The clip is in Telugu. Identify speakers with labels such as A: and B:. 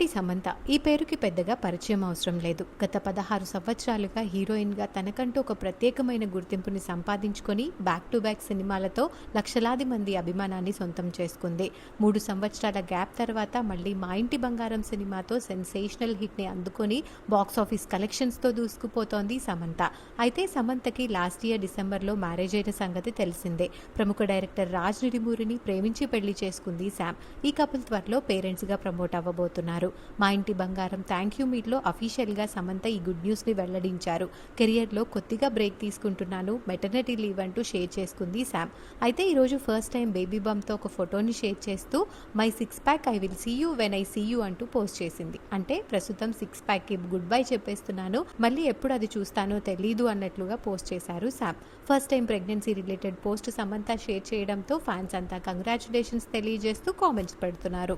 A: నటి సమంత ఈ పేరుకి పెద్దగా పరిచయం అవసరం లేదు. గత 16 సంవత్సరాలుగా హీరోయిన్గా తనకంటూ ఒక ప్రత్యేకమైన గుర్తింపుని సంపాదించుకొని బ్యాక్ టు బ్యాక్ సినిమాలతో లక్షలాది మంది అభిమానాన్ని సొంతం చేసుకుంది. 3 సంవత్సరాల గ్యాప్ తర్వాత మళ్ళీ మా ఇంటి బంగారం సినిమాతో సెన్సేషనల్ హిట్ని అందుకొని బాక్సాఫీస్ కలెక్షన్స్తో దూసుకుపోతోంది సమంత. అయితే సమంతకి లాస్ట్ ఇయర్ డిసెంబర్లో మ్యారేజ్ అయిన సంగతి తెలిసిందే. ప్రముఖ డైరెక్టర్ రాజ్ నిడిమూరిని ప్రేమించి పెళ్లి చేసుకుంది శామ్. ఈ కపుల్ త్వరలో పేరెంట్స్గా ప్రమోట్ అవ్వబోతున్నారు. మా ఇంటి బంగారం థ్యాంక్ యూ మీట్లో అఫీషియల్గా సమంత ఈ గుడ్ న్యూస్ని వెల్లడించారు. కెరియర్లో కొద్దిగా బ్రేక్ తీసుకుంటున్నాను, మెటర్నిటీ లీవ్ అంటూ షేర్ చేసుకుంది శామ్. అయితే ఈరోజు ఫస్ట్ టైం బేబీ బంప్తో ఒక ఫోటోని షేర్ చేస్తూ my six pack I will see you when I see you అంటూ పోస్ట్ చేసింది. అంటే ప్రస్తుతం సిక్స్ ప్యాక్కి గుడ్ బై చెప్పేస్తున్నాను, మళ్ళీ ఎప్పుడు అది చూస్తానో తెలీదు అన్నట్లుగా పోస్ట్ చేశారు Sam. First time pregnancy related post Samantha share చేయడంతో ఫ్యాన్స్ అంతా కంగ్రాచులేషన్స్ తెలియజేస్తూ కామెంట్స్ పెడుతున్నారు.